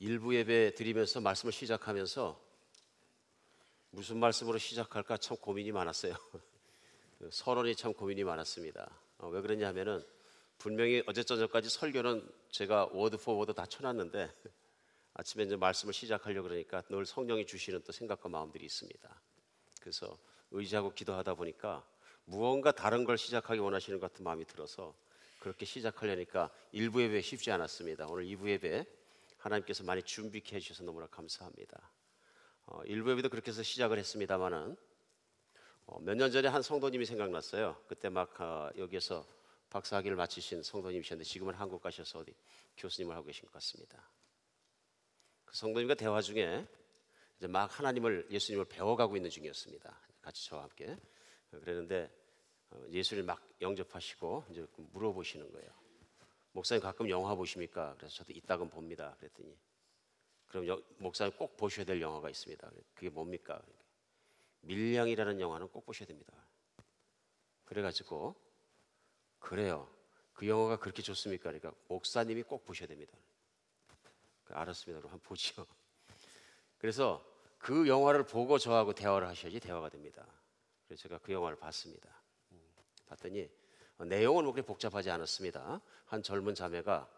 일부 예배 드리면서 말씀을 시작하면서 무슨 말씀으로 시작할까 참 고민이 많았어요. 서론이 참 고민이 많았습니다. 왜 그러냐 하면은 분명히 어제 저녁까지 설교는 제가 워드 포 워드 다 쳐놨는데 아침에 이제 말씀을 시작하려고 그러니까 늘 성령이 주시는 또 생각과 마음들이 있습니다. 그래서 의지하고 기도하다 보니까 무언가 다른 걸 시작하기 원하시는 것 같은 마음이 들어서 그렇게 시작하려니까 일부 예배 쉽지 않았습니다. 오늘 2부 예배 하나님께서 많이 준비케 해주셔서 너무나 감사합니다. 일부 예배도 그렇게 해서 시작을 했습니다마는 몇 년 전에 한 성도님이 생각났어요. 그때 막 여기에서 박사학위를 마치신 성도님이셨는데 지금은 한국 가셔서 어디 교수님을 하고 계신 것 같습니다. 그 성도님과 대화 중에 이제 막 예수님을 배워가고 있는 중이었습니다. 같이 저와 함께. 그랬는데 예수를 막 영접하시고 이제 물어보시는 거예요. 목사님 가끔 영화 보십니까? 그래서 저도 이따금 봅니다. 그랬더니 그럼 목사님 꼭 보셔야 될 영화가 있습니다. 그게 뭡니까? 밀양이라는 영화는 꼭 보셔야 됩니다. 그래가지고 그래요. 그 영화가 그렇게 좋습니까? 그러니까 목사님이 꼭 보셔야 됩니다. 알았습니다. 그럼 한번 보죠. 그래서 그 영화를 보고 저하고 대화를 하셔야지 대화가 됩니다. 그래서 제가 그 영화를 봤습니다. 봤더니 내용은 그렇게 복잡하지 않았습니다. 한 젊은 자매가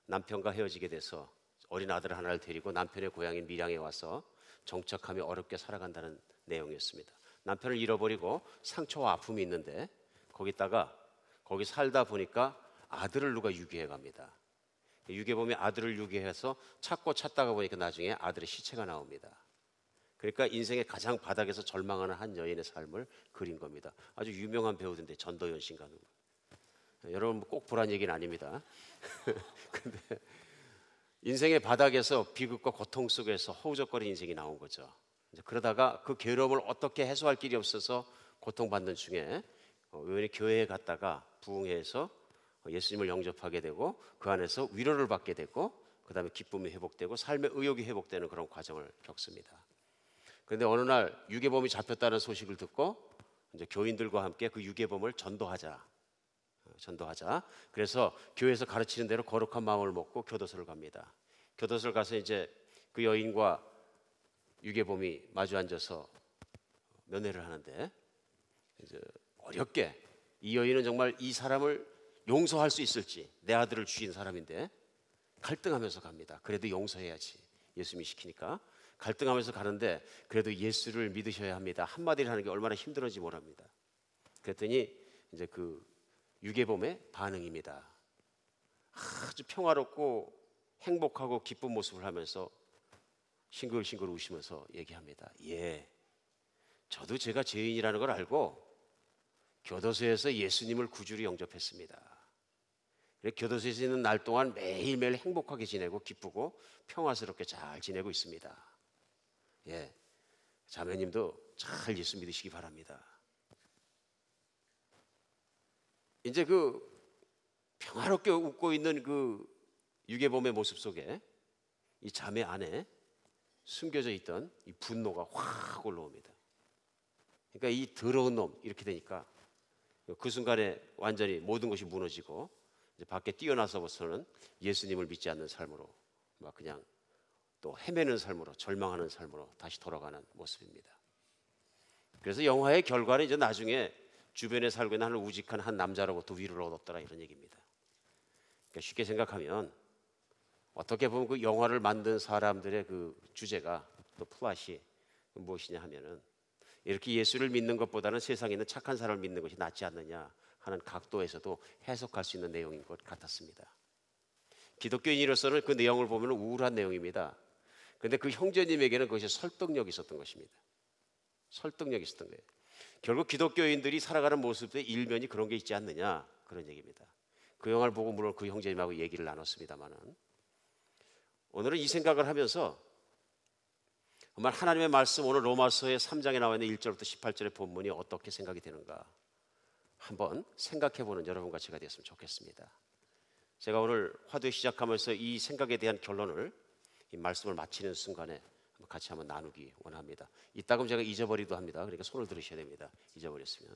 남편과 헤어지게 돼서 어린 아들 하나를 데리고 남편의 고향인 밀양에 와서 정착하며 어렵게 살아간다는 내용이었습니다. 남편을 잃어버리고 상처와 아픔이 있는데 거기 살다 보니까 아들을 누가 유기해 갑니다. 유괴범이 아들을 유기해서 찾다가 보니까 나중에 아들의 시체가 나옵니다. 그러니까 인생의 가장 바닥에서 절망하는 한 여인의 삶을 그린 겁니다. 아주 유명한 배우인데 전도연 씨인가 누구. 여러분 꼭 보란 얘기는 아닙니다. 근데 인생의 바닥에서 비극과 고통 속에서 허우적거리는 인생이 나온 거죠. 그러다가 그 괴로움을 어떻게 해소할 길이 없어서 고통받는 중에 우연히 교회에 갔다가 부흥회에서 예수님을 영접하게 되고 그 안에서 위로를 받게 되고 그 다음에 기쁨이 회복되고 삶의 의욕이 회복되는 그런 과정을 겪습니다. 그런데 어느 날 유괴범이 잡혔다는 소식을 듣고 이제 교인들과 함께 그 유괴범을 전도하자. 그래서 교회에서 가르치는 대로 거룩한 마음을 먹고 교도소를 갑니다. 교도소를 가서 이제 그 여인과 유괴범이 마주 앉아서 면회를 하는데 이제 어렵게 이 여인은 정말 이 사람을 용서할 수 있을지, 내 아들을 죽인 사람인데 갈등하면서 갑니다. 그래도 용서해야지, 예수님이 시키니까 갈등하면서 가는데 그래도 예수를 믿으셔야 합니다. 한마디를 하는 게 얼마나 힘들었는지 모릅니다. 그랬더니 이제 그 유괴범의 반응입니다. 아주 평화롭고 행복하고 기쁜 모습을 하면서 싱글싱글 우시면서 얘기합니다. 예, 저도 제가 죄인이라는 걸 알고 교도소에서 예수님을 구주로 영접했습니다. 교도소에서 있는 날 동안 매일매일 행복하게 지내고 기쁘고 평화스럽게 잘 지내고 있습니다. 예, 자매님도 잘 예수 믿으시기 바랍니다. 이제 그 평화롭게 웃고 있는 그 유괴범의 모습 속에 이 자매 안에 숨겨져 있던 이 분노가 확 올라옵니다. 그러니까 이 더러운 놈 이렇게 되니까 그 순간에 완전히 모든 것이 무너지고 이제 밖에 뛰어나서부터는 예수님을 믿지 않는 삶으로 막 그냥 또 헤매는 삶으로 절망하는 삶으로 다시 돌아가는 모습입니다. 그래서 영화의 결과는 이제 나중에 주변에 살고 있는 한 우직한 한 남자로부터 위로를 얻었더라 이런 얘기입니다. 그러니까 쉽게 생각하면 어떻게 보면 그 영화를 만든 사람들의 그 주제가 또 플롯이 무엇이냐 하면은 이렇게 예수를 믿는 것보다는 세상에 있는 착한 사람을 믿는 것이 낫지 않느냐 하는 각도에서도 해석할 수 있는 내용인 것 같았습니다. 기독교인으로서는 그 내용을 보면 우울한 내용입니다. 그런데 그 형제님에게는 그것이 설득력이 있었던 것입니다. 설득력이 있었던 거예요. 결국 기독교인들이 살아가는 모습의 일면이 그런 게 있지 않느냐 그런 얘기입니다. 그 영화를 보고 물론 그 형제님하고 얘기를 나눴습니다만은 오늘은 이 생각을 하면서 정말 하나님의 말씀 오늘 로마서의 3장에 나와 있는 1절부터 18절의 본문이 어떻게 생각이 되는가 한번 생각해보는 여러분과 제가 되었으면 좋겠습니다. 제가 오늘 화두에 시작하면서 이 생각에 대한 결론을 이 말씀을 마치는 순간에 같이 한번 나누기 원합니다. 이따금 제가 잊어버리기도 합니다. 그러니까 손을 들으셔야 됩니다. 잊어버렸으면.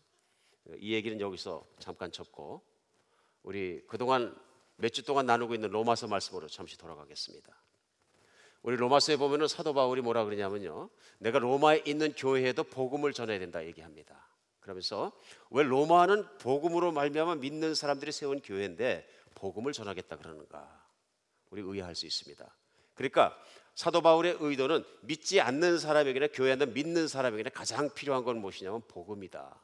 이 얘기는 여기서 잠깐 접고 우리 그동안 몇 주 동안 나누고 있는 로마서 말씀으로 잠시 돌아가겠습니다. 우리 로마서에 보면은 사도 바울이 뭐라 그러냐면요, 내가 로마에 있는 교회에도 복음을 전해야 된다 얘기합니다. 그러면서 왜 로마는 복음으로 말미암아 믿는 사람들이 세운 교회인데 복음을 전하겠다 그러는가, 우리 의아할 수 있습니다. 그러니까 사도 바울의 의도는 믿지 않는 사람에게나 교회 안에 믿는 사람에게나 가장 필요한 건 무엇이냐면 복음이다,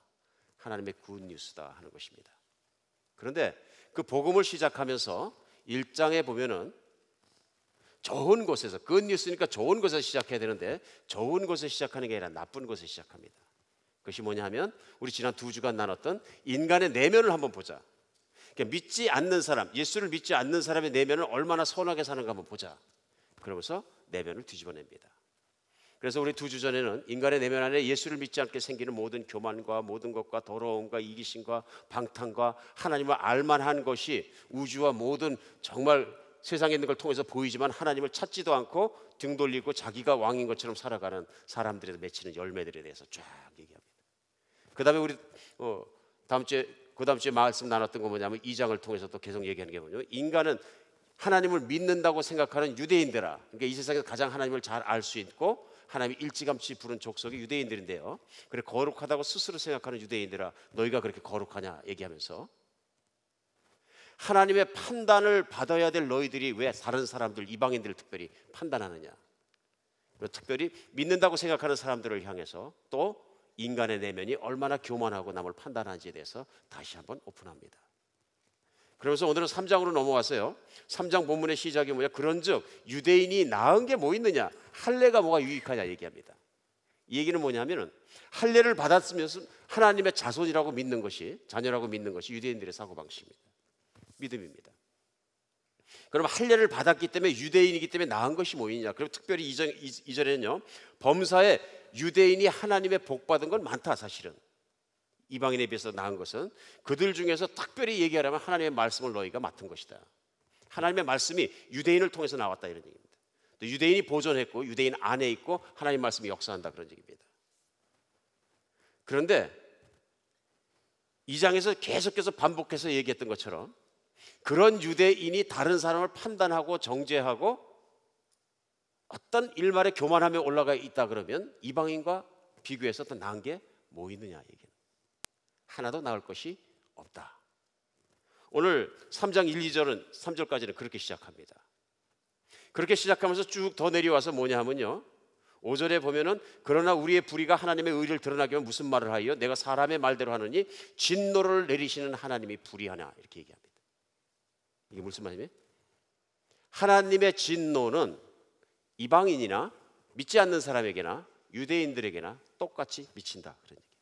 하나님의 굿뉴스다 하는 것입니다. 그런데 그 복음을 시작하면서 1장에 보면은 좋은 곳에서, 굿뉴스니까 좋은 곳에서 시작해야 되는데 좋은 곳에서 시작하는 게 아니라 나쁜 곳에서 시작합니다. 그것이 뭐냐 하면 우리 지난 2주간 나눴던 인간의 내면을 한번 보자. 그러니까 믿지 않는 사람, 예수를 믿지 않는 사람의 내면을 얼마나 선하게 사는가 한번 보자. 그러면서 내면을 뒤집어냅니다. 그래서 우리 2주 전에는 인간의 내면 안에 예수를 믿지 않게 생기는 모든 교만과 모든 것과 더러움과 이기심과 방탕과 하나님을 알만한 것이 우주와 모든 정말 세상에 있는 걸 통해서 보이지만 하나님을 찾지도 않고 등 돌리고 자기가 왕인 것처럼 살아가는 사람들에서 맺히는 열매들에 대해서 쫙 얘기합니다. 그 다음에 우리 그 다음 주에 말씀 나눴던 거 뭐냐면 2장을 통해서 또 계속 얘기하는 게 뭐냐면 인간은 하나님을 믿는다고 생각하는 유대인들아, 그러니까 이 세상에서 가장 하나님을 잘 알 수 있고 하나님이 일찌감치 부른 족속이 유대인들인데요, 그래 거룩하다고 스스로 생각하는 유대인들아, 너희가 그렇게 거룩하냐 얘기하면서 하나님의 판단을 받아야 될 너희들이 왜 다른 사람들, 이방인들을 특별히 판단하느냐, 특별히 믿는다고 생각하는 사람들을 향해서 또 인간의 내면이 얼마나 교만하고 남을 판단하는지에 대해서 다시 한번 오픈합니다. 그러면서 오늘은 3장으로 넘어왔어요. 3장 본문의 시작이 뭐냐, 그런즉 유대인이 나은 게 뭐 있느냐, 할례가 뭐가 유익하냐 얘기합니다. 이 얘기는 뭐냐면은 할례를 받았으면서 하나님의 자손이라고 믿는 것이, 자녀라고 믿는 것이 유대인들의 사고방식입니다. 믿음입니다. 그럼 할례를 받았기 때문에 유대인이기 때문에 나은 것이 뭐 있냐, 그리고 특별히 이전에는요 범사에 유대인이 하나님의 복 받은 건 많다. 사실은 이방인에 비해서 나은 것은 그들 중에서 특별히 얘기하려면 하나님의 말씀을 너희가 맡은 것이다. 하나님의 말씀이 유대인을 통해서 나왔다 이런 얘기입니다. 또 유대인이 보존했고 유대인 안에 있고 하나님 말씀이 역사한다 그런 얘기입니다. 그런데 이 장에서 계속해서 반복해서 얘기했던 것처럼 그런 유대인이 다른 사람을 판단하고 정죄하고 어떤 일말의 교만함에 올라가 있다 그러면 이방인과 비교해서 더 나은 게 뭐 있느냐 얘기는 하나도 나을 것이 없다. 오늘 3장 1, 2절은 3절까지는 그렇게 시작합니다. 그렇게 시작하면서 쭉 더 내려와서 뭐냐 하면요 5절에 보면은 그러나 우리의 불의가 하나님의 의를 드러나게 하면 무슨 말을 하여 내가 사람의 말대로 하느니 진노를 내리시는 하나님이 불의하냐 이렇게 얘기합니다. 이게 무슨 말이에요? 하나님의 진노는 이방인이나 믿지 않는 사람에게나 유대인들에게나 똑같이 미친다 그런 얘기예요.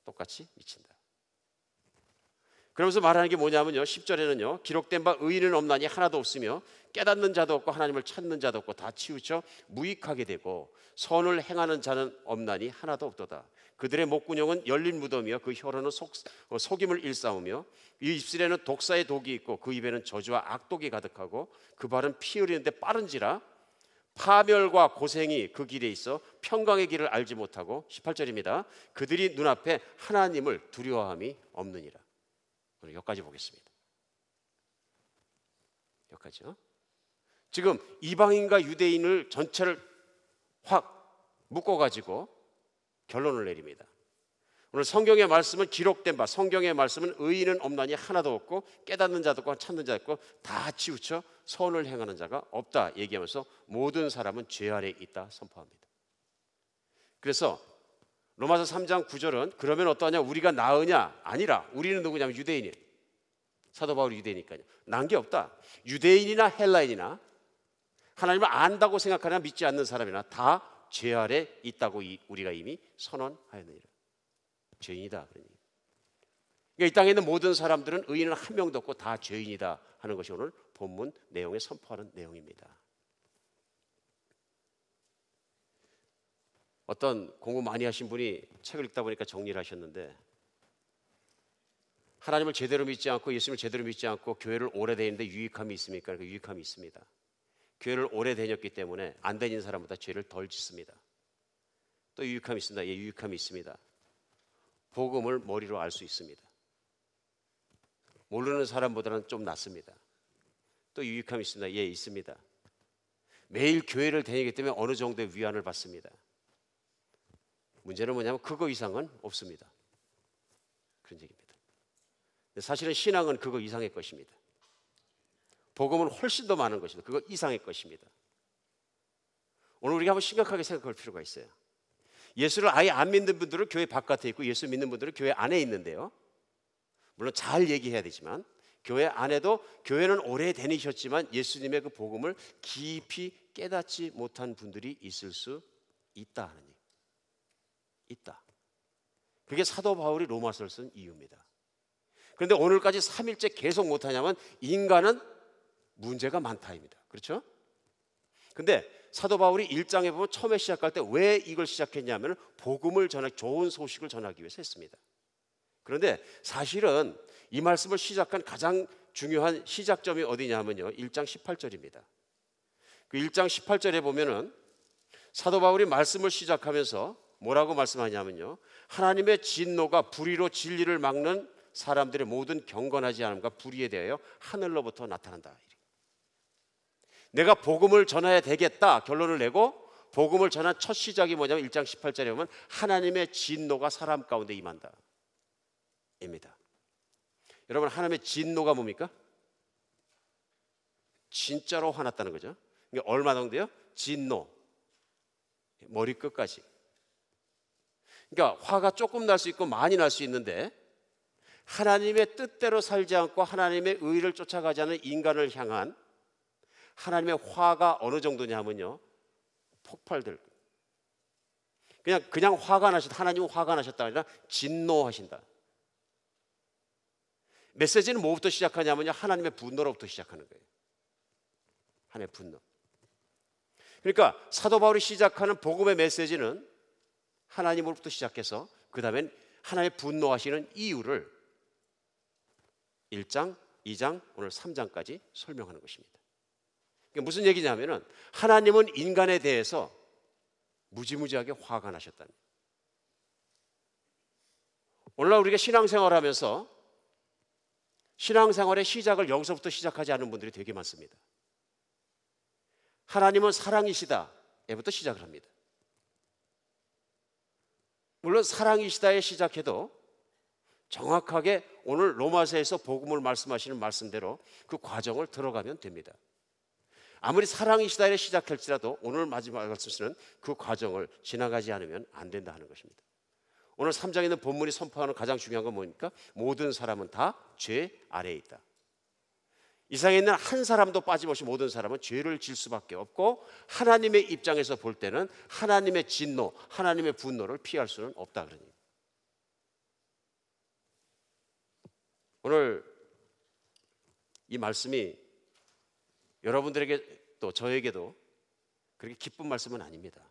똑같이 미친다. 그러면서 말하는 게 뭐냐면요 10절에는요 기록된 바 의인은 없나니 하나도 없으며 깨닫는 자도 없고 하나님을 찾는 자도 없고 다 치우쳐 무익하게 되고 선을 행하는 자는 없나니 하나도 없도다. 그들의 목구녕은 열린 무덤이며 그 혀로는 속임을 일삼으며 이 입술에는 독사의 독이 있고 그 입에는 저주와 악독이 가득하고 그 발은 피 흘리는데 빠른지라 파멸과 고생이 그 길에 있어 평강의 길을 알지 못하고 18절입니다. 그들이 눈앞에 하나님을 두려워함이 없느니라. 오늘 여기까지 보겠습니다. 여기까지요. 지금 이방인과 유대인을 전체를 확 묶어가지고 결론을 내립니다. 오늘 성경의 말씀은 기록된 바, 성경의 말씀은 의인은 없나니 하나도 없고 깨닫는 자도 없고 찾는 자도 없고 다 치우쳐 선을 행하는 자가 없다 얘기하면서 모든 사람은 죄 아래 있다 선포합니다. 그래서 로마서 3장 9절은 그러면 어떠하냐 우리가 나으냐 아니라 우리는 누구냐면 유대인이에요. 사도 바울이 유대인이니까요. 난 게 없다. 유대인이나 헬라인이나 하나님을 안다고 생각하나 믿지 않는 사람이나 다 죄 아래 있다고 우리가 이미 선언하였느니라. 죄인이다. 그러니. 그러니까 이 땅에 있는 모든 사람들은 의인은 한 명도 없고 다 죄인이다 하는 것이 오늘 본문 내용에 선포하는 내용입니다. 어떤 공부 많이 하신 분이 책을 읽다 보니까 정리를 하셨는데 하나님을 제대로 믿지 않고 예수님을 제대로 믿지 않고 교회를 오래 다니는데 유익함이 있습니까? 그 유익함이 있습니다. 교회를 오래 다녔기 때문에 안 다니는 사람보다 죄를 덜 짓습니다. 또 유익함이 있습니다. 예, 유익함이 있습니다. 복음을 머리로 알 수 있습니다. 모르는 사람보다는 좀 낫습니다. 또 유익함이 있습니다. 예, 있습니다. 매일 교회를 다니기 때문에 어느 정도의 위안을 받습니다. 문제는 뭐냐면 그거 이상은 없습니다. 그런 얘기입니다. 사실은 신앙은 그거 이상의 것입니다. 복음은 훨씬 더 많은 것입니다. 그거 이상의 것입니다. 오늘 우리가 한번 심각하게 생각할 필요가 있어요. 예수를 아예 안 믿는 분들은 교회 바깥에 있고 예수 믿는 분들은 교회 안에 있는데요. 물론 잘 얘기해야 되지만 교회 안에도 교회는 오래 다니셨지만 예수님의 그 복음을 깊이 깨닫지 못한 분들이 있을 수 있다 하는 얘기. 있다. 그게 사도 바울이 로마서를 쓴 이유입니다. 그런데 오늘까지 3일째 계속 못하냐면 인간은 문제가 많다입니다. 그렇죠? 근데 사도 바울이 1장에 보면 처음에 시작할 때 왜 이걸 시작했냐면 복음을 전하기, 좋은 소식을 전하기 위해서 했습니다. 그런데 사실은 이 말씀을 시작한 가장 중요한 시작점이 어디냐면요, 1장 18절입니다. 그 1장 18절에 보면은 사도 바울이 말씀을 시작하면서 뭐라고 말씀하냐면요, 하나님의 진노가 불의로 진리를 막는 사람들의 모든 경건하지 않음과 불의에 대하여 하늘로부터 나타난다. 내가 복음을 전해야 되겠다 결론을 내고 복음을 전한 첫 시작이 뭐냐면 1장 18절에 보면 하나님의 진노가 사람 가운데 임한다 입니다. 여러분, 하나님의 진노가 뭡니까? 진짜로 화났다는 거죠. 그러니까 얼마 정도요? 진노, 머리끝까지. 그러니까 화가 조금 날 수 있고 많이 날 수 있는데 하나님의 뜻대로 살지 않고 하나님의 의를 쫓아가지 않은 인간을 향한 하나님의 화가 어느 정도냐면요, 폭발될. 그냥 화가 나셨다. 하나님은 화가 나셨다 아니라 진노하신다. 메시지는 뭐부터 시작하냐면요, 하나님의 분노로부터 시작하는 거예요. 하나님의 분노. 그러니까 사도 바울이 시작하는 복음의 메시지는 하나님으로부터 시작해서 그 다음엔 하나님의 분노하시는 이유를 1장, 2장, 오늘 3장까지 설명하는 것입니다. 그러니까 무슨 얘기냐면은 하나님은 인간에 대해서 무지무지하게 화가 나셨다는 거예요. 오늘날 우리가 신앙생활하면서 신앙생활의 시작을 여기서부터 시작하지 않은 분들이 되게 많습니다. 하나님은 사랑이시다 에부터 시작을 합니다. 물론 사랑이시다에 시작해도 정확하게 오늘 로마서에서 복음을 말씀하시는 말씀대로 그 과정을 들어가면 됩니다. 아무리 사랑이시다에 시작할지라도 오늘 마지막 말씀에서는 그 과정을 지나가지 않으면 안 된다 하는 것입니다. 오늘 3장에 있는 본문이 선포하는 가장 중요한 건 뭡니까? 모든 사람은 다 죄 아래에 있다. 이 세상에 있는 한 사람도 빠짐없이 모든 사람은 죄를 질 수밖에 없고 하나님의 입장에서 볼 때는 하나님의 진노, 하나님의 분노를 피할 수는 없다 그러니. 오늘 이 말씀이 여러분들에게 또 저에게도 그렇게 기쁜 말씀은 아닙니다.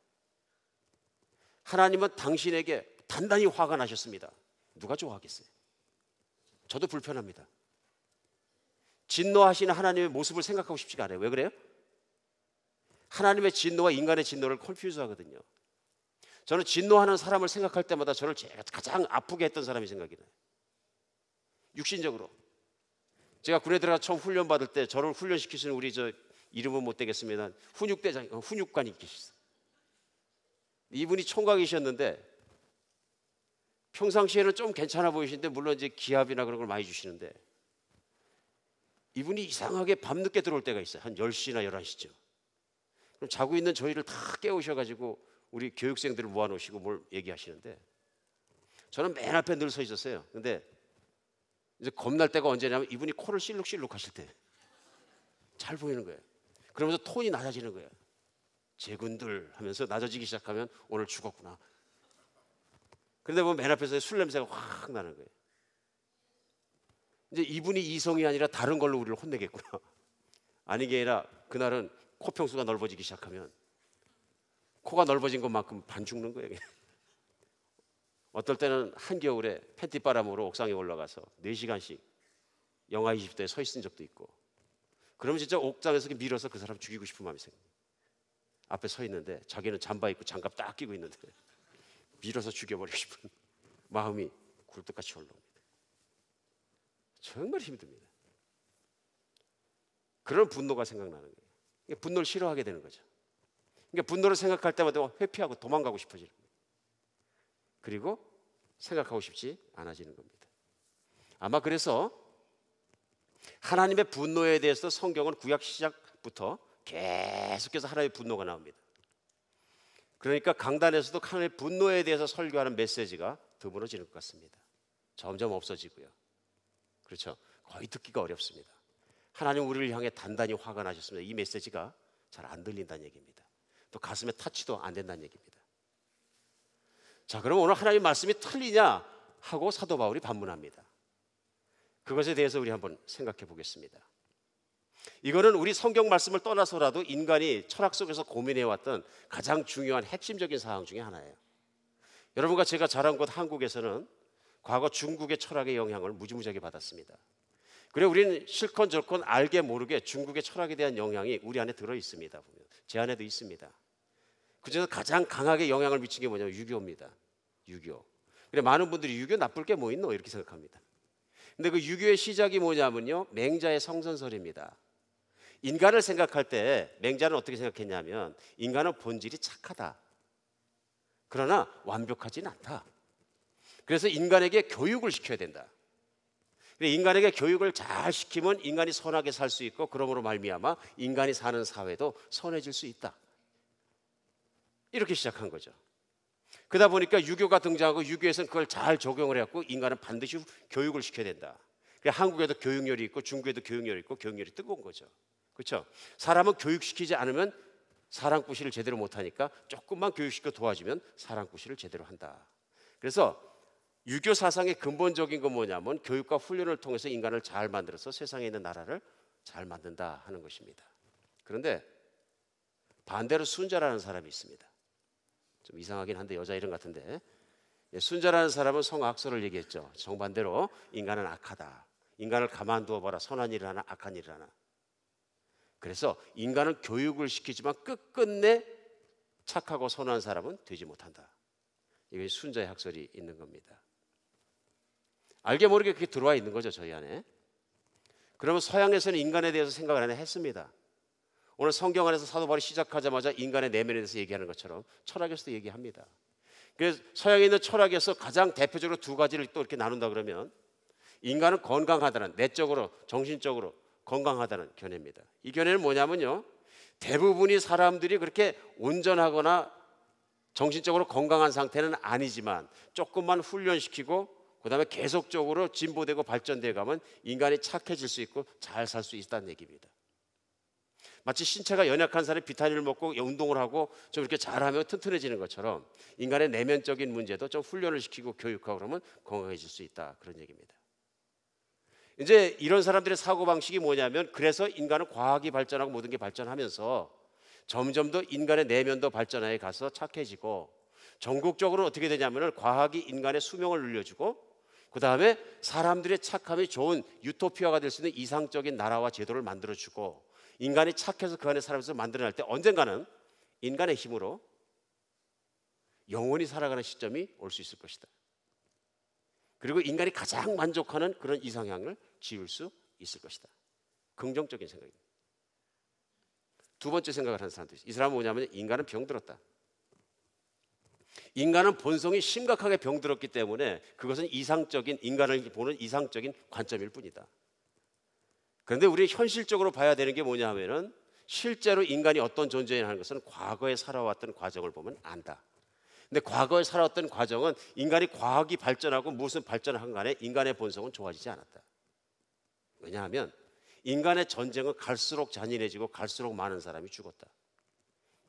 하나님은 당신에게 단단히 화가 나셨습니다. 누가 좋아하겠어요? 저도 불편합니다. 진노하시는 하나님의 모습을 생각하고 싶지가 않아요. 왜 그래요? 하나님의 진노와 인간의 진노를 컨퓨즈하거든요. 저는 진노하는 사람을 생각할 때마다 저를 가장 아프게 했던 사람이 생각이 나요. 육신적으로. 제가 군에 들어가 처음 훈련 받을 때 저를 훈련시키시는 우리 이름은 못 되겠습니다. 훈육관이 계셨어요. 이분이 총각이셨는데 평상시에는 좀 괜찮아 보이시는데 물론 이제 기합이나 그런 걸 많이 주시는데 이분이 이상하게 밤늦게 들어올 때가 있어요. 한 10시나 11시쯤. 그럼 자고 있는 저희를 다 깨우셔가지고 우리 교육생들을 모아놓으시고 뭘 얘기하시는데 저는 맨 앞에 늘 서 있었어요. 근데 이제 겁날 때가 언제냐면 이분이 코를 실룩실룩 하실 때 잘 보이는 거예요. 그러면서 톤이 낮아지는 거예요. 제군들 하면서 낮아지기 시작하면 오늘 죽었구나. 그런데 보면 맨 앞에서 술 냄새가 확 나는 거예요. 이제 이분이 이성이 아니라 다른 걸로 우리를 혼내겠구나. 아닌 게 아니라 그날은 코평수가 넓어지기 시작하면 코가 넓어진 것만큼 반 죽는 거예요. 어떨 때는 한겨울에 팬티 바람으로 옥상에 올라가서 4시간씩 영하 20도에 서 있은 적도 있고 그러면 진짜 옥상에서 밀어서 그 사람 죽이고 싶은 마음이 생겨요. 앞에 서 있는데 자기는 잠바 입고 장갑 딱 끼고 있는데 밀어서 죽여버리고 싶은 마음이 굴뚝같이 올라옵니다. 정말 힘듭니다. 그런 분노가 생각나는 거예요. 분노를 싫어하게 되는 거죠. 그러니까 분노를 생각할 때마다 회피하고 도망가고 싶어지는 거예요. 그리고 생각하고 싶지 않아지는 겁니다. 아마 그래서 하나님의 분노에 대해서 성경은 구약 시작부터 계속해서 하나님의 분노가 나옵니다. 그러니까 강단에서도 하나님의 분노에 대해서 설교하는 메시지가 드물어지는 것 같습니다. 점점 없어지고요. 그렇죠? 거의 듣기가 어렵습니다. 하나님 우리를 향해 단단히 화가 나셨습니다. 이 메시지가 잘 안 들린다는 얘기입니다. 또 가슴에 타치도 안 된다는 얘기입니다. 자, 그럼 오늘 하나님 말씀이 틀리냐 하고 사도 바울이 반문합니다. 그것에 대해서 우리 한번 생각해 보겠습니다. 이거는 우리 성경 말씀을 떠나서라도 인간이 철학 속에서 고민해왔던 가장 중요한 핵심적인 사항 중에 하나예요. 여러분과 제가 자란 곳 한국에서는 과거 중국의 철학의 영향을 무지무지하게 받았습니다. 그래 우리는 실컷저것 알게 모르게 중국의 철학에 대한 영향이 우리 안에 들어 있습니다. 보면 제 안에도 있습니다. 그중에서 가장 강하게 영향을 미친 게 뭐냐면 유교입니다. 유교. 그래 많은 분들이 유교 나쁠 게 뭐 있노 이렇게 생각합니다. 근데 그 유교의 시작이 뭐냐면요, 맹자의 성선설입니다. 인간을 생각할 때 맹자는 어떻게 생각했냐면 인간은 본질이 착하다. 그러나 완벽하지는 않다. 그래서 인간에게 교육을 시켜야 된다. 인간에게 교육을 잘 시키면 인간이 선하게 살 수 있고 그러므로 말미암아 인간이 사는 사회도 선해질 수 있다. 이렇게 시작한 거죠. 그러다 보니까 유교가 등장하고 유교에서는 그걸 잘 적용을 해갖고 인간은 반드시 교육을 시켜야 된다. 한국에도 교육열이 있고 중국에도 교육열이 있고 교육열이 뜨거운 거죠. 그렇죠? 사람은 교육시키지 않으면 사랑구실을 제대로 못하니까 조금만 교육시켜 도와주면 사랑구실을 제대로 한다. 그래서 유교 사상의 근본적인 건 뭐냐면 교육과 훈련을 통해서 인간을 잘 만들어서 세상에 있는 나라를 잘 만든다 하는 것입니다. 그런데 반대로 순자라는 사람이 있습니다. 좀 이상하긴 한데 여자 이름 같은데, 순자라는 사람은 성악설을 얘기했죠. 정반대로 인간은 악하다. 인간을 가만두어 봐라. 선한 일을 하나 악한 일을 하나. 그래서 인간은 교육을 시키지만 끝끝내 착하고 선한 사람은 되지 못한다. 이게 순자의 학설이 있는 겁니다. 알게 모르게 그게 들어와 있는 거죠, 저희 안에. 그러면 서양에서는 인간에 대해서 생각을 안 했습니다. 오늘 성경 안에서 사도 바울이 시작하자마자 인간의 내면에 대해서 얘기하는 것처럼 철학에서도 얘기합니다. 그래서 서양에 있는 철학에서 가장 대표적으로 두 가지를 또 이렇게 나눈다 그러면 인간은 건강하다는, 내적으로 정신적으로 건강하다는 견해입니다. 이 견해는 뭐냐면요, 대부분이 사람들이 그렇게 온전하거나 정신적으로 건강한 상태는 아니지만 조금만 훈련시키고 그 다음에 계속적으로 진보되고 발전되어 가면 인간이 착해질 수 있고 잘 살 수 있다는 얘기입니다. 마치 신체가 연약한 사람이 비타민을 먹고 운동을 하고 좀 이렇게 잘하면 튼튼해지는 것처럼 인간의 내면적인 문제도 좀 훈련을 시키고 교육하고 그러면 건강해질 수 있다, 그런 얘기입니다. 이제 이런 사람들의 사고방식이 뭐냐면, 그래서 인간은 과학이 발전하고 모든 게 발전하면서 점점 더 인간의 내면도 발전하에 가서 착해지고, 전국적으로 어떻게 되냐면 과학이 인간의 수명을 늘려주고 그 다음에 사람들의 착함이 좋은 유토피아가 될 수 있는 이상적인 나라와 제도를 만들어주고, 인간이 착해서 그 안에 살아서 만들어낼 때 언젠가는 인간의 힘으로 영원히 살아가는 시점이 올 수 있을 것이다. 그리고 인간이 가장 만족하는 그런 이상향을 지을 수 있을 것이다. 긍정적인 생각입니다. 두 번째 생각을 하는 사람도 있어요. 이 사람은 뭐냐면 인간은 병들었다. 인간은 본성이 심각하게 병들었기 때문에 그것은 이상적인, 인간을 보는 이상적인 관점일 뿐이다. 그런데 우리 현실적으로 봐야 되는 게 뭐냐 하면은 실제로 인간이 어떤 존재냐 하는 것은 과거에 살아왔던 과정을 보면 안다. 근데 과거에 살아왔던 과정은 인간이 과학이 발전하고 무슨 발전을 한 간에 인간의 본성은 좋아지지 않았다. 왜냐하면 인간의 전쟁은 갈수록 잔인해지고 갈수록 많은 사람이 죽었다.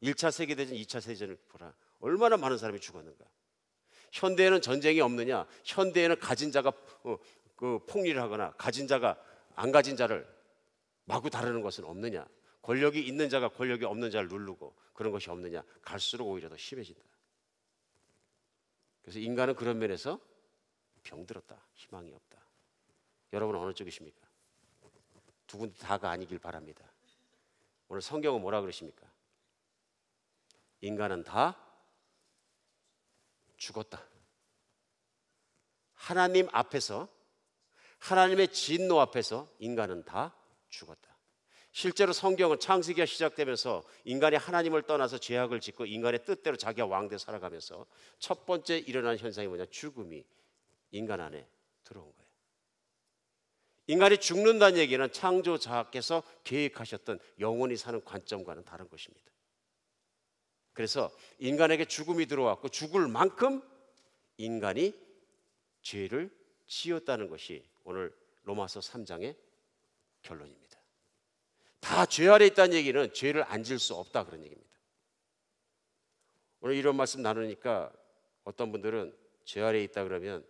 1차 세계대전, 2차 세계대전을 보라. 얼마나 많은 사람이 죽었는가. 현대에는 전쟁이 없느냐? 현대에는 가진 자가 폭리를 하거나 가진 자가 안 가진 자를 마구 다루는 것은 없느냐? 권력이 있는 자가 권력이 없는 자를 누르고 그런 것이 없느냐? 갈수록 오히려 더 심해진다. 그래서 인간은 그런 면에서 병들었다. 희망이 없다. 여러분은 어느 쪽이십니까? 두 분 다가 아니길 바랍니다. 오늘 성경은 뭐라 그러십니까? 인간은 다 죽었다. 하나님 앞에서, 하나님의 진노 앞에서 인간은 다 죽었다. 실제로 성경은 창세기가 시작되면서 인간이 하나님을 떠나서 죄악을 짓고 인간의 뜻대로 자기가 왕대 살아가면서 첫 번째 일어난 현상이 뭐냐? 죽음이 인간 안에 들어온 거예요. 인간이 죽는다는 얘기는 창조자께서 계획하셨던 영원히 사는 관점과는 다른 것입니다. 그래서 인간에게 죽음이 들어왔고 죽을 만큼 인간이 죄를 지었다는 것이 오늘 로마서 3장의 결론입니다. 다 죄 아래 있다는 얘기는 죄를 안 지을 수 없다 그런 얘기입니다. 오늘 이런 말씀 나누니까 어떤 분들은 죄 아래 있다 그러면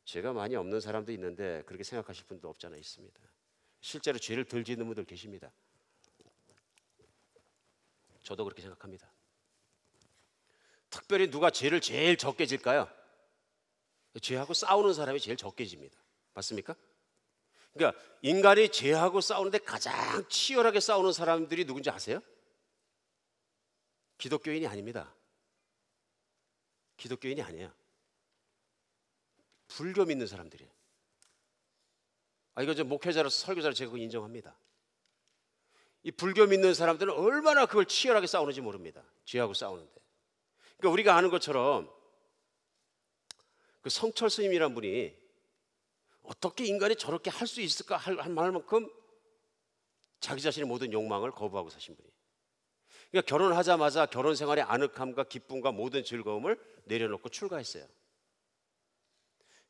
죄가 많이 없는 사람도 있는데 그렇게 생각하실 분도 없지 않아 있습니다. 실제로 죄를 덜 짓는 분들 계십니다. 저도 그렇게 생각합니다. 특별히 누가 죄를 제일 적게 질까요? 죄하고 싸우는 사람이 제일 적게 집니다. 맞습니까? 그러니까 인간이 죄하고 싸우는데 가장 치열하게 싸우는 사람들이 누군지 아세요? 기독교인이 아닙니다. 기독교인이 아니에요. 불교 믿는 사람들이에요. 이거 저 목회자로서 설교자로 제가 그거 인정합니다. 이 불교 믿는 사람들은 얼마나 그걸 치열하게 싸우는지 모릅니다. 죄하고 싸우는데. 그러니까 우리가 아는 것처럼 그 성철 스님이란 분이 어떻게 인간이 저렇게 할 수 있을까 할 만큼 자기 자신의 모든 욕망을 거부하고 사신 분이에요. 그러니까 결혼하자마자 결혼 생활의 아늑함과 기쁨과 모든 즐거움을 내려놓고 출가했어요.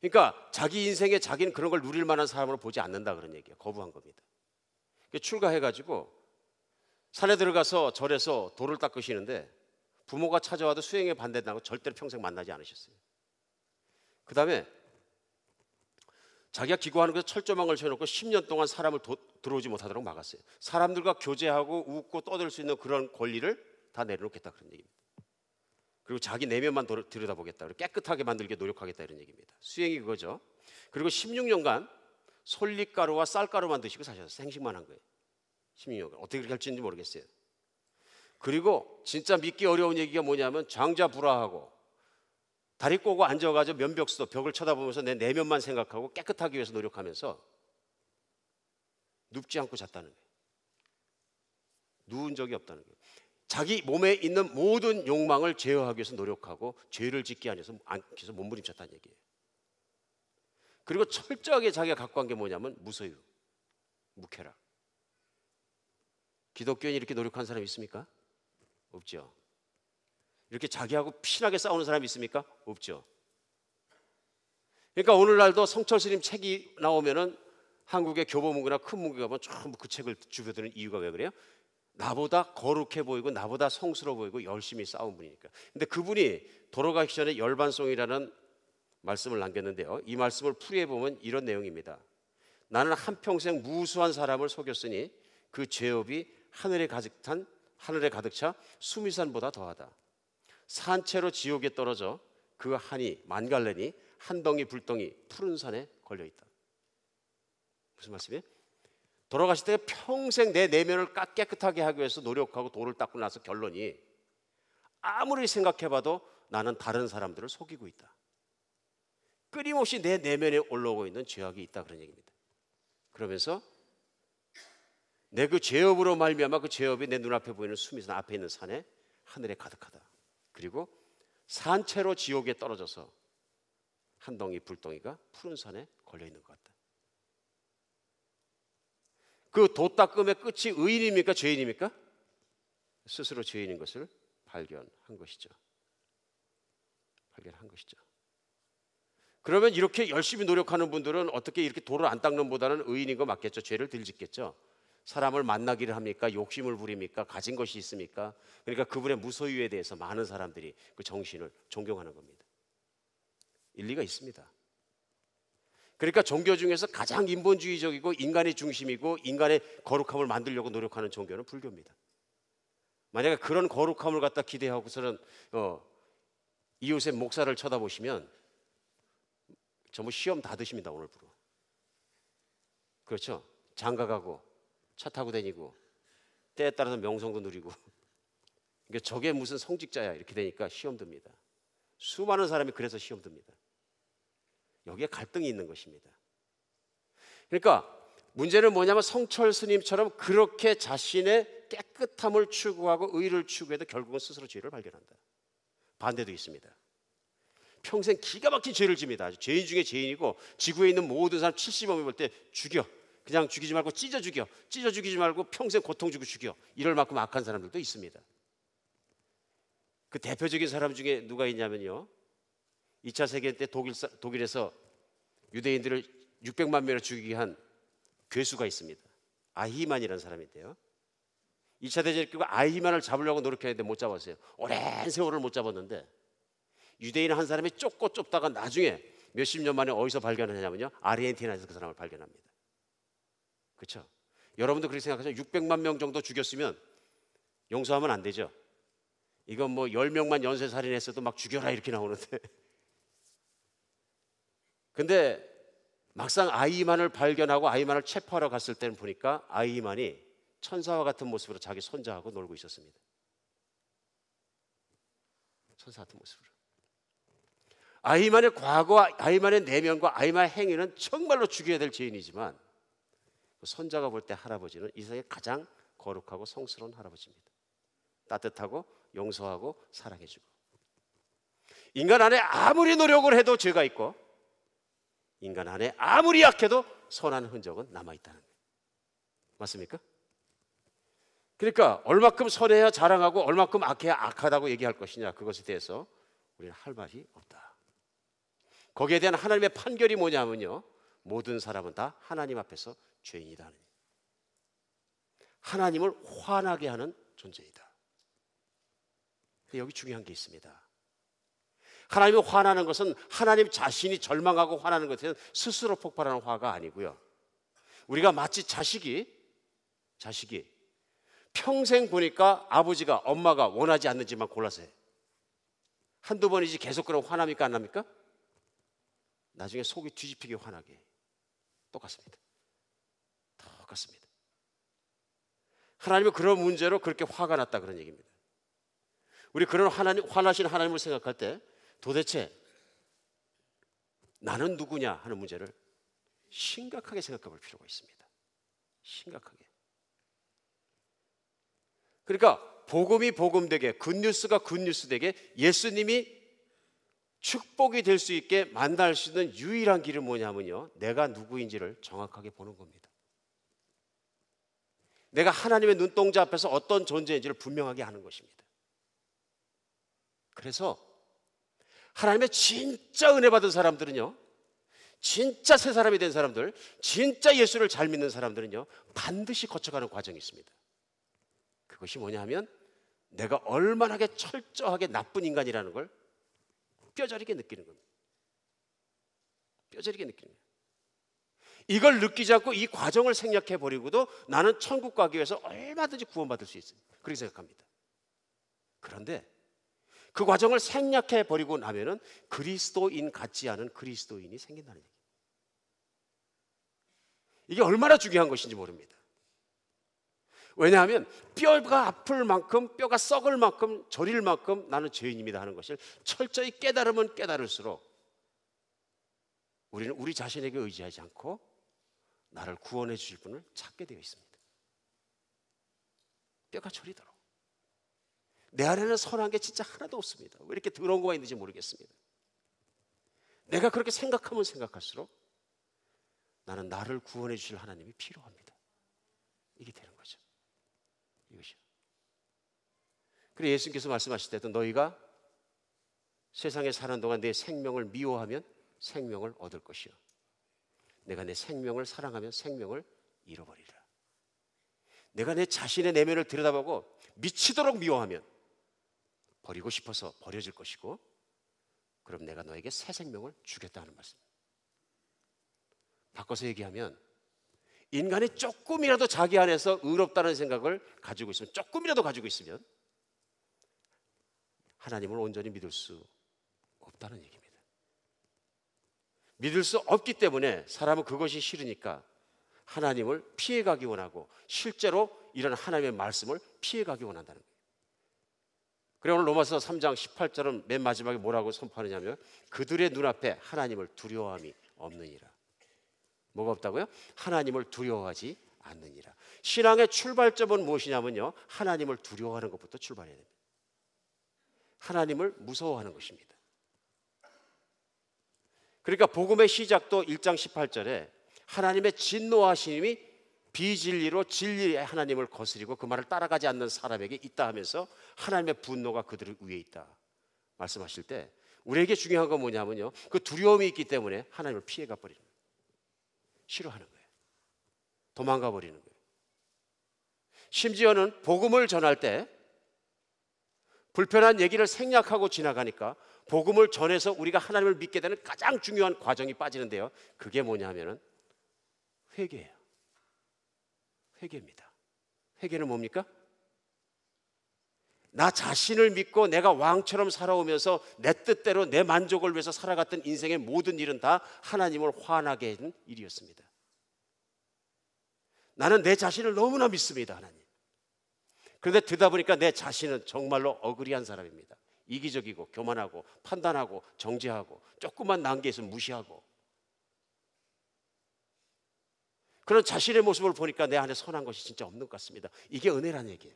그러니까 자기 인생에 자기는 그런 걸 누릴 만한 사람으로 보지 않는다 그런 얘기예요. 거부한 겁니다. 출가해가지고 산에 들어가서 절에서 돌을 닦으시는데 부모가 찾아와도 수행에 반대한다고 절대로 평생 만나지 않으셨어요. 그 다음에 자기가 기고하는 곳에 철조망을 쳐놓고 10년 동안 사람을 들어오지 못하도록 막았어요. 사람들과 교제하고 웃고 떠들 수 있는 그런 권리를 다 내려놓겠다 그런 얘기입니다. 그리고 자기 내면만 들여다보겠다. 깨끗하게 만들게 노력하겠다 이런 얘기입니다. 수행이 그거죠. 그리고 16년간 솔잎가루와 쌀가루만 드시고 사셨어요. 생식만 한 거예요. 16년간. 어떻게 그렇게 할지는 모르겠어요. 그리고 진짜 믿기 어려운 얘기가 뭐냐면 장자불화하고 다리 꼬고 앉아가지고 면벽수도 벽을 쳐다보면서 내 내면만 생각하고 깨끗하기 위해서 노력하면서 눕지 않고 잤다는 거예요. 누운 적이 없다는 거예요. 자기 몸에 있는 모든 욕망을 제어하기 위해서 노력하고 죄를 짓기 위해서 몸부림쳤다는 얘기예요. 그리고 철저하게 자기가 갖고 간 게 뭐냐면 무소유, 무쾌락. 기독교인이 이렇게 노력한 사람이 있습니까? 없죠. 이렇게 자기하고 피나게 싸우는 사람이 있습니까? 없죠. 그러니까 오늘날도 성철 스님 책이 나오면은 한국의 교보문고나 큰 문고에 가면 전부 그 책을 주벼드는 이유가 왜 그래요? 나보다 거룩해 보이고 나보다 성스러워 보이고 열심히 싸운 분이니까. 근데 그분이 돌아가기 전에 열반송이라는 말씀을 남겼는데요. 이 말씀을 풀이해 보면 이런 내용입니다. 나는 한평생 무수한 사람을 속였으니 그 죄업이 하늘에 가득 차 수미산보다 더하다. 산채로 지옥에 떨어져 그 한이 만갈래니 한 덩이 불덩이 푸른 산에 걸려있다. 무슨 말씀이에요? 돌아가실 때 평생 내 내면을 깨끗하게 하기 위해서 노력하고 돌을 닦고 나서 결론이 아무리 생각해봐도 나는 다른 사람들을 속이고 있다. 끊임없이 내 내면에 올라오고 있는 죄악이 있다 그런 얘기입니다. 그러면서 내 그 죄업으로 말미암아 그 죄업이 내 눈앞에 보이는 수미산 앞에 있는 산에 하늘에 가득하다. 그리고 산채로 지옥에 떨어져서 한 덩이 불덩이가 푸른 산에 걸려있는 것 같다. 그 도 닦음의 끝이 의인입니까? 죄인입니까? 스스로 죄인인 것을 발견한 것이죠. 발견한 것이죠. 그러면 이렇게 열심히 노력하는 분들은 어떻게 이렇게 도를 안 닦는 보다는 의인인 거 맞겠죠. 죄를 덜 짓겠죠. 사람을 만나기를 합니까? 욕심을 부립니까? 가진 것이 있습니까? 그러니까 그분의 무소유에 대해서 많은 사람들이 그 정신을 존경하는 겁니다. 일리가 있습니다. 그러니까 종교 중에서 가장 인본주의적이고 인간의 중심이고 인간의 거룩함을 만들려고 노력하는 종교는 불교입니다. 만약에 그런 거룩함을 갖다 기대하고서는 이웃의 목사를 쳐다보시면 전부 시험 다 드십니다. 오늘부로. 그렇죠? 장가가고 차 타고 다니고 때에 따라서 명성도 누리고 그러니까 저게 무슨 성직자야 이렇게 되니까 시험 듭니다. 수많은 사람이 그래서 시험 듭니다. 여기에 갈등이 있는 것입니다. 그러니까 문제는 뭐냐면 성철 스님처럼 그렇게 자신의 깨끗함을 추구하고 의를 추구해도 결국은 스스로 죄를 발견한다. 반대도 있습니다. 평생 기가 막힌 죄를 집니다. 죄인 중에 죄인이고 지구에 있는 모든 사람 70명을 볼 때 죽여. 그냥 죽이지 말고 찢어 죽여. 찢어 죽이지 말고 평생 고통 주고 죽여. 이럴 만큼 악한 사람들도 있습니다. 그 대표적인 사람 중에 누가 있냐면요, 2차 세계대 때 독일에서 유대인들을 600만 명을 죽이게 한 괴수가 있습니다. 아히만이라는 사람인데요, 2차 대전에 끼고 아히만을 잡으려고 노력했는데 못 잡았어요. 오랜 세월을 못 잡았는데 유대인 한 사람이 쫓다가 나중에 몇십 년 만에 어디서 발견하냐면요, 아르헨티나에서 그 사람을 발견합니다. 그렇죠? 여러분도 그렇게 생각하죠? 600만 명 정도 죽였으면 용서하면 안 되죠. 이건 뭐 10명만 연쇄살인했어도 막 죽여라 이렇게 나오는데 근데 막상 아이만을 발견하고 아이만을 체포하러 갔을 때는 보니까 아이만이 천사와 같은 모습으로 자기 손자하고 놀고 있었습니다. 천사 같은 모습으로. 아이만의 과거와 아이만의 내면과 아이만의 행위는 정말로 죽여야 될 죄인이지만 그 손자가 볼 때 할아버지는 이 세상에 가장 거룩하고 성스러운 할아버지입니다. 따뜻하고 용서하고 사랑해주고, 인간 안에 아무리 노력을 해도 죄가 있고 인간 안에 아무리 약해도 선한 흔적은 남아있다는 거예요. 맞습니까? 그러니까 얼마큼 선해야 자랑하고 얼마큼 악해야 악하다고 얘기할 것이냐, 그것에 대해서 우리는 할 말이 없다. 거기에 대한 하나님의 판결이 뭐냐면요, 모든 사람은 다 하나님 앞에서 죄인이다 하는, 하나님을 화나게 하는 존재이다. 근데 여기 중요한 게 있습니다. 하나님이 화나는 것은 하나님 자신이 절망하고 화나는 것은 스스로 폭발하는 화가 아니고요, 우리가 마치 자식이 평생 보니까 아버지가 엄마가 원하지 않는 짓만 골라서 해. 한두 번이지 계속 그러면 화납니까 안 납니까? 나중에 속이 뒤집히게 화나게 해. 똑같습니다. 하나님은 그런 문제로 그렇게 화가 났다 그런 얘기입니다. 우리 그런 화나신 하나님을 생각할 때 도대체 나는 누구냐 하는 문제를 심각하게 생각해 볼 필요가 있습니다. 심각하게. 그러니까 복음이 복음되게, 굿뉴스가 굿뉴스되게 예수님이 축복이 될 수 있게 만날 수 있는 유일한 길은 뭐냐면요, 내가 누구인지를 정확하게 보는 겁니다. 내가 하나님의 눈동자 앞에서 어떤 존재인지를 분명하게 하는 것입니다. 그래서 하나님의 진짜 은혜 받은 사람들은요, 진짜 새 사람이 된 사람들, 진짜 예수를 잘 믿는 사람들은요, 반드시 거쳐가는 과정이 있습니다. 그것이 뭐냐 하면 내가 얼마나 철저하게 나쁜 인간이라는 걸 뼈저리게 느끼는 겁니다. 뼈저리게 느끼는 거예요. 이걸 느끼지 않고 이 과정을 생략해 버리고도 나는 천국 가기 위해서 얼마든지 구원받을 수 있습니다. 그렇게 생각합니다. 그런데 그 과정을 생략해 버리고 나면은 그리스도인 같지 않은 그리스도인이 생긴다는 얘기예요. 이게 얼마나 중요한 것인지 모릅니다. 왜냐하면 뼈가 아플 만큼, 뼈가 썩을 만큼, 저릴 만큼 나는 죄인입니다 하는 것을 철저히 깨달으면 깨달을수록 우리는 우리 자신에게 의지하지 않고 나를 구원해 주실 분을 찾게 되어 있습니다. 뼈가 저리도록. 내 안에는 선한 게 진짜 하나도 없습니다. 왜 이렇게 더러운 거가 있는지 모르겠습니다. 내가 그렇게 생각하면 생각할수록 나는 나를 구원해 주실 하나님이 필요합니다. 이게 되는 거죠. 이것이요. 그래서 예수님께서 말씀하실 때도 너희가 세상에 사는 동안 내 생명을 미워하면 생명을 얻을 것이요, 내가 내 생명을 사랑하면 생명을 잃어버리라. 내가 내 자신의 내면을 들여다보고 미치도록 미워하면 버리고 싶어서 버려질 것이고, 그럼 내가 너에게 새 생명을 주겠다는 말씀. 바꿔서 얘기하면 인간이 조금이라도 자기 안에서 의롭다는 생각을 가지고 있으면, 조금이라도 가지고 있으면 하나님을 온전히 믿을 수 없다는 얘기입니다. 믿을 수 없기 때문에 사람은 그것이 싫으니까 하나님을 피해가기 원하고 실제로 이런 하나님의 말씀을 피해가기 원한다는 거예요. 그래 오늘 로마서 3장 18절은 맨 마지막에 뭐라고 선포하느냐면 그들의 눈앞에 하나님을 두려워함이 없느니라. 뭐가 없다고요? 하나님을 두려워하지 않느니라. 신앙의 출발점은 무엇이냐면요, 하나님을 두려워하는 것부터 출발해야 됩니다. 하나님을 무서워하는 것입니다. 그러니까 복음의 시작도 1장 18절에 하나님의 진노하심이 비진리로 진리의 하나님을 거스리고 그 말을 따라가지 않는 사람에게 있다 하면서 하나님의 분노가 그들 위에 있다 말씀하실 때, 우리에게 중요한 건 뭐냐면요, 그 두려움이 있기 때문에 하나님을 피해가 버리는 거예요. 싫어하는 거예요. 도망가 버리는 거예요. 심지어는 복음을 전할 때 불편한 얘기를 생략하고 지나가니까 복음을 전해서 우리가 하나님을 믿게 되는 가장 중요한 과정이 빠지는데요, 그게 뭐냐면은 회개예요. 회개입니다. 회개는 뭡니까? 나 자신을 믿고 내가 왕처럼 살아오면서 내 뜻대로 내 만족을 위해서 살아갔던 인생의 모든 일은 다 하나님을 화나게 하는 일이었습니다. 나는 내 자신을 너무나 믿습니다, 하나님. 그런데 듣다 보니까 내 자신은 정말로 어그리한 사람입니다. 이기적이고 교만하고 판단하고 정죄하고 조금만 난게 있으면 무시하고, 그런 자신의 모습을 보니까 내 안에 선한 것이 진짜 없는 것 같습니다. 이게 은혜란 얘기예요.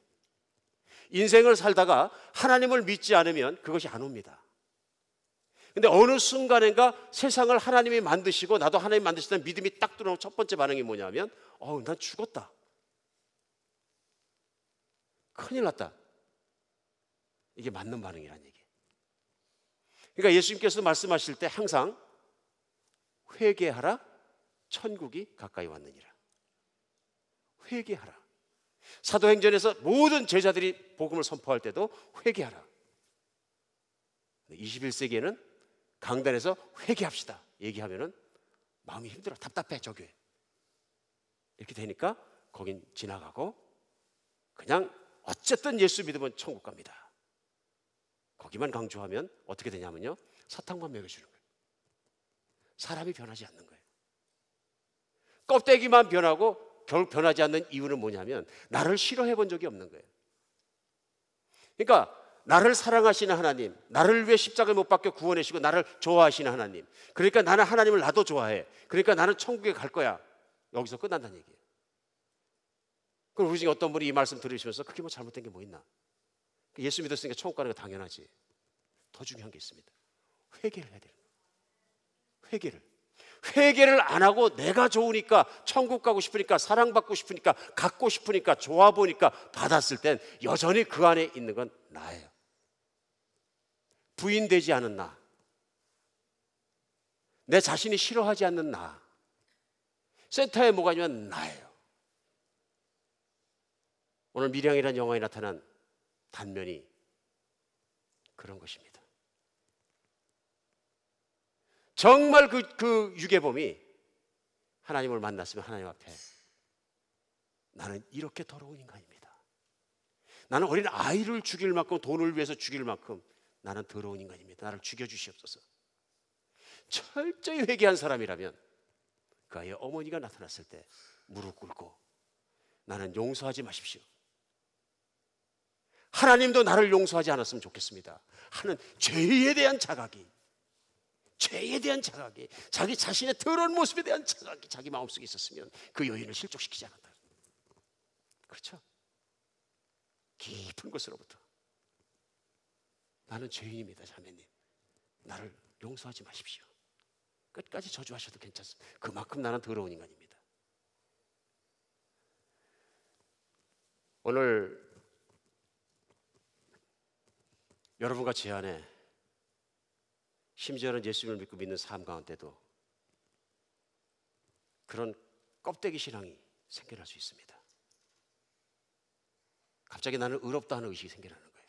인생을 살다가 하나님을 믿지 않으면 그것이 안 옵니다. 근데 어느 순간인가 세상을 하나님이 만드시고 나도 하나님 만드시다는 믿음이 딱 들어오면 첫 번째 반응이 뭐냐면, 난 죽었다, 큰일 났다. 이게 맞는 반응이란 얘기예요. 그러니까 예수님께서 말씀하실 때 항상 회개하라, 천국이 가까이 왔느니라. 회개하라. 사도행전에서 모든 제자들이 복음을 선포할 때도 회개하라. 21세기에는 강단에서 회개합시다 얘기하면은 마음이 힘들어, 답답해, 저 교회. 이렇게 되니까 거긴 지나가고 그냥 어쨌든 예수 믿으면 천국 갑니다. 거기만 강조하면 어떻게 되냐면요, 사탕만 먹여주는 거예요. 사람이 변하지 않는 거예요. 껍데기만 변하고 결국 변하지 않는 이유는 뭐냐면 나를 싫어해 본 적이 없는 거예요. 그러니까 나를 사랑하시는 하나님, 나를 위해 십자가를 못 박혀 구원하시고 나를 좋아하시는 하나님, 그러니까 나는 하나님을 나도 좋아해, 그러니까 나는 천국에 갈 거야. 여기서 끝난다는 얘기예요. 그럼 우리 중에 어떤 분이 이 말씀 들으시면서 그게 뭐 잘못된 게 뭐 있나? 예수 믿었으니까 천국 가는 거 당연하지. 더 중요한 게 있습니다. 회개를 해야 돼요. 회개를 안 하고 내가 좋으니까, 천국 가고 싶으니까, 사랑받고 싶으니까, 갖고 싶으니까, 좋아 보니까 받았을 땐 여전히 그 안에 있는 건 나예요. 부인되지 않은 나, 내 자신이 싫어하지 않는 나, 센터에 뭐가 있냐면 나예요. 오늘 미량이라는 영화에 나타난 단면이 그런 것입니다. 정말 그 유괴범이 하나님을 만났으면 하나님 앞에 나는 이렇게 더러운 인간입니다. 나는 어린 아이를 죽일 만큼, 돈을 위해서 죽일 만큼 나는 더러운 인간입니다. 나를 죽여주시옵소서. 철저히 회개한 사람이라면 그 아이의 어머니가 나타났을 때 무릎 꿇고 나는 용서하지 마십시오, 하나님도 나를 용서하지 않았으면 좋겠습니다 하는 죄에 대한 자각이, 자기 자신의 더러운 모습에 대한 자각이 자기 마음속에 있었으면 그 여인을 실족시키지 않았다. 그렇죠? 깊은 곳으로부터 나는 죄인입니다, 자매님, 나를 용서하지 마십시오. 끝까지 저주하셔도 괜찮습니다. 그만큼 나는 더러운 인간입니다. 오늘 여러분과 제 안에, 심지어는 예수님을 믿고 믿는 삶 가운데도 그런 껍데기 신앙이 생겨날 수 있습니다. 갑자기 나는 의롭다 하는 의식이 생겨나는 거예요.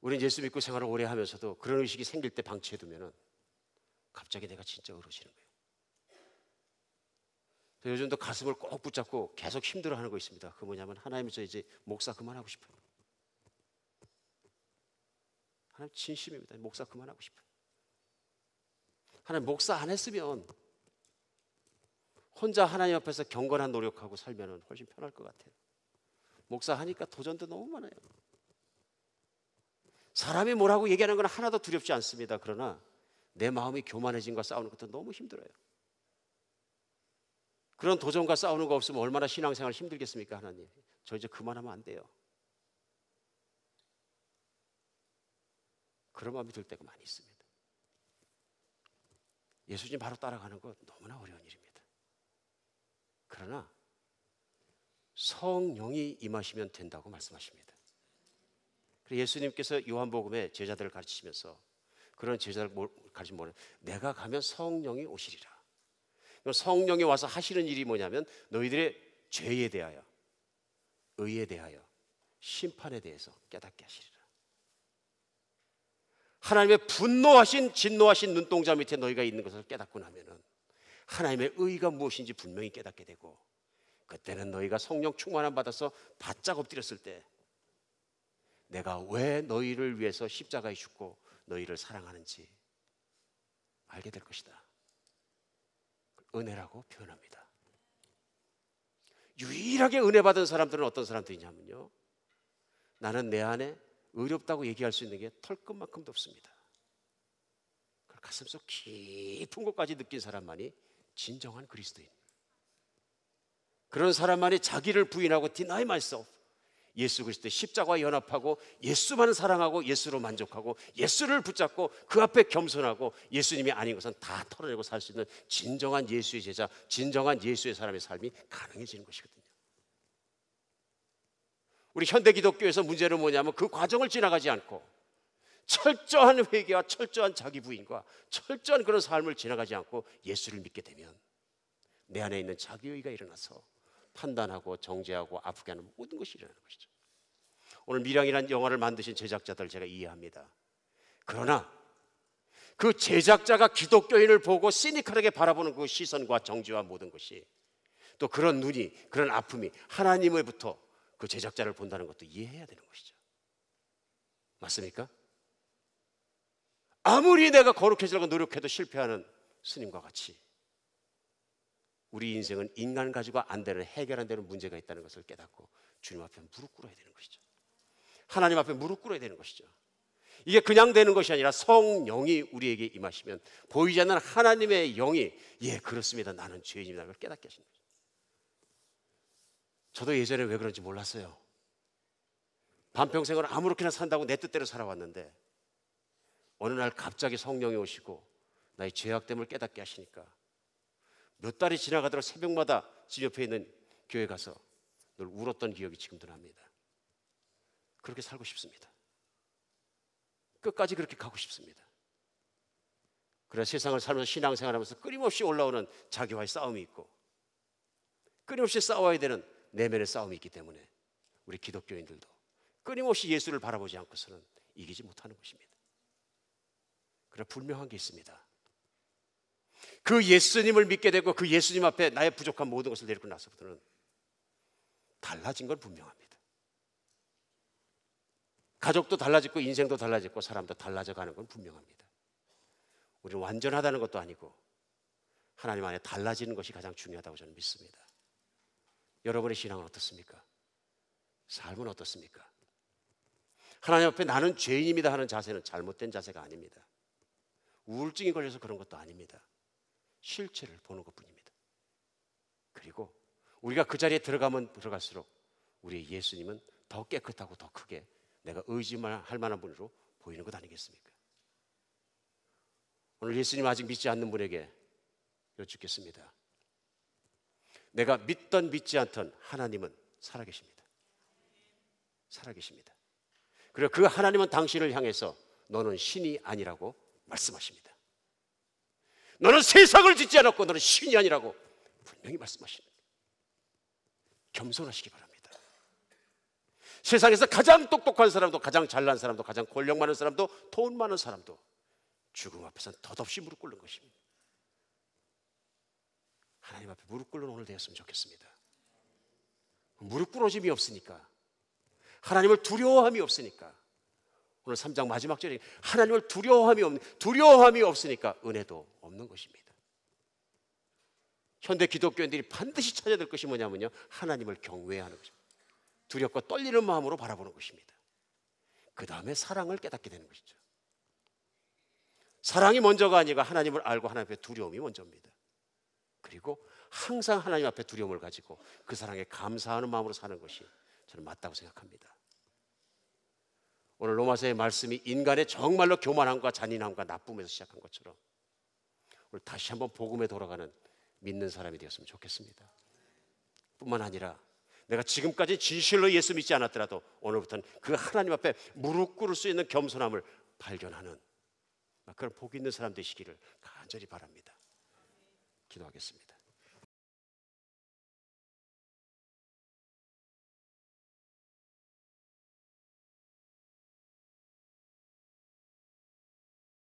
우리는 예수 믿고 생활을 오래 하면서도 그런 의식이 생길 때 방치해두면 갑자기 내가 진짜 의로워지는 거예요. 요즘도 가슴을 꼭 붙잡고 계속 힘들어하는 거 있습니다. 그 뭐냐면, 하나님, 저 이제 목사 그만하고 싶어요. 하나님 진심입니다. 목사 그만하고 싶어요. 하나님, 목사 안 했으면 혼자 하나님 앞에서 경건한 노력하고 살면 훨씬 편할 것 같아요. 목사 하니까 도전도 너무 많아요. 사람이 뭐라고 얘기하는 건 하나도 두렵지 않습니다. 그러나 내 마음이 교만해진과 싸우는 것도 너무 힘들어요. 그런 도전과 싸우는 거 없으면 얼마나 신앙생활 힘들겠습니까? 하나님, 저 이제 그만하면 안 돼요. 그런 마음이 들 때가 많이 있습니다. 예수님 바로 따라가는 거 너무나 어려운 일입니다. 그러나 성령이 임하시면 된다고 말씀하십니다. 예수님께서 요한복음에 제자들을 가르치시면서 그런 제자를 가르치면 뭐냐, 내가 가면 성령이 오시리라. 성령이 와서 하시는 일이 뭐냐면 너희들의 죄에 대하여, 의에 대하여, 심판에 대해서 깨닫게 하시리라. 하나님의 분노하신 진노하신 눈동자 밑에 너희가 있는 것을 깨닫고 나면은 하나님의 의가 무엇인지 분명히 깨닫게 되고, 그때는 너희가 성령 충만함 받아서 바짝 엎드렸을 때 내가 왜 너희를 위해서 십자가에 죽고 너희를 사랑하는지 알게 될 것이다. 은혜라고 표현합니다. 유일하게 은혜 받은 사람들은 어떤 사람들이냐면요, 나는 내 안에 의롭다고 얘기할 수 있는 게 털끝만큼도 없습니다. 그걸 가슴속 깊은 곳까지 느낀 사람만이 진정한 그리스도인. 그런 사람만이 자기를 부인하고 deny myself, 예수 그리스도의 십자가와 연합하고 예수만 사랑하고 예수로 만족하고 예수를 붙잡고 그 앞에 겸손하고 예수님이 아닌 것은 다 털어내고 살 수 있는 진정한 예수의 제자, 진정한 예수의 사람의 삶이 가능해지는 것이거든요. 우리 현대 기독교에서 문제는 뭐냐면 그 과정을 지나가지 않고 철저한 회개와 철저한 자기 부인과 철저한 그런 삶을 지나가지 않고 예수를 믿게 되면 내 안에 있는 자기의가 일어나서 판단하고 정죄하고 아프게 하는 모든 것이 일어나는 것이죠. 오늘 밀양이라는 영화를 만드신 제작자들 제가 이해합니다. 그러나 그 제작자가 기독교인을 보고 시니컬하게 바라보는 그 시선과 정죄와 모든 것이, 또 그런 눈이, 그런 아픔이 하나님으로부터 그 제작자를 본다는 것도 이해해야 되는 것이죠. 맞습니까? 아무리 내가 거룩해지려고 노력해도 실패하는 스님과 같이 우리 인생은 인간 가지고 안 되는, 해결 안 되는 문제가 있다는 것을 깨닫고 주님 앞에 무릎 꿇어야 되는 것이죠. 하나님 앞에 무릎 꿇어야 되는 것이죠. 이게 그냥 되는 것이 아니라 성령이 우리에게 임하시면 보이지 않는 하나님의 영이, 예 그렇습니다, 나는 죄인입니다, 그걸 깨닫게 하시는 거죠. 저도 예전에 왜 그런지 몰랐어요. 반평생을 아무렇게나 산다고 내 뜻대로 살아왔는데 어느 날 갑자기 성령이 오시고 나의 죄악됨을 깨닫게 하시니까 몇 달이 지나가도록 새벽마다 집 옆에 있는 교회 가서 늘 울었던 기억이 지금도 납니다. 그렇게 살고 싶습니다. 끝까지 그렇게 가고 싶습니다. 그래 세상을 살면서 신앙생활하면서 끊임없이 올라오는 자기와의 싸움이 있고 끊임없이 싸워야 되는 내면의 싸움이 있기 때문에 우리 기독교인들도 끊임없이 예수를 바라보지 않고서는 이기지 못하는 것입니다. 그러나 분명한 게 있습니다. 그 예수님을 믿게 되고 그 예수님 앞에 나의 부족한 모든 것을 내리고 나서부터는 달라진 건 분명합니다. 가족도 달라졌고 인생도 달라졌고 사람도 달라져 가는 건 분명합니다. 우리는 완전하다는 것도 아니고 하나님 안에 달라지는 것이 가장 중요하다고 저는 믿습니다. 여러분의 신앙은 어떻습니까? 삶은 어떻습니까? 하나님 앞에 나는 죄인입니다 하는 자세는 잘못된 자세가 아닙니다. 우울증이 걸려서 그런 것도 아닙니다. 실체를 보는 것뿐입니다. 그리고 우리가 그 자리에 들어가면 들어갈수록 우리의 예수님은 더 깨끗하고 더 크게 내가 의지할 만한 분으로 보이는 것 아니겠습니까? 오늘 예수님 아직 믿지 않는 분에게 여쭙겠습니다. 내가 믿던 믿지 않던 하나님은 살아계십니다. 살아계십니다. 그리고 그 하나님은 당신을 향해서 너는 신이 아니라고 말씀하십니다. 너는 세상을 짓지 않았고 너는 신이 아니라고 분명히 말씀하십니다. 겸손하시기 바랍니다. 세상에서 가장 똑똑한 사람도, 가장 잘난 사람도, 가장 권력 많은 사람도, 돈 많은 사람도 죽음 앞에서는 덧없이 무릎 꿇는 것입니다. 하나님 앞에 무릎 꿇는 오늘 되었으면 좋겠습니다. 무릎 꿇어짐이 없으니까, 하나님을 두려워함이 없으니까, 오늘 3장 마지막 절에 하나님을 두려워함이 없으니까 은혜도 없는 것입니다. 현대 기독교인들이 반드시 찾아야 될 것이 뭐냐면요, 하나님을 경외하는 것입니다. 두렵고 떨리는 마음으로 바라보는 것입니다. 그 다음에 사랑을 깨닫게 되는 것이죠. 사랑이 먼저가 아니라 하나님을 알고 하나님 앞에 두려움이 먼저입니다. 그리고 항상 하나님 앞에 두려움을 가지고 그 사랑에 감사하는 마음으로 사는 것이 저는 맞다고 생각합니다. 오늘 로마서의 말씀이 인간의 정말로 교만함과 잔인함과 나쁨에서 시작한 것처럼 오늘 다시 한번 복음에 돌아가는 믿는 사람이 되었으면 좋겠습니다. 뿐만 아니라 내가 지금까지 진실로 예수 믿지 않았더라도 오늘부터는 그 하나님 앞에 무릎 꿇을 수 있는 겸손함을 발견하는 그런 복 있는 사람 되시기를 간절히 바랍니다. 기도하겠습니다.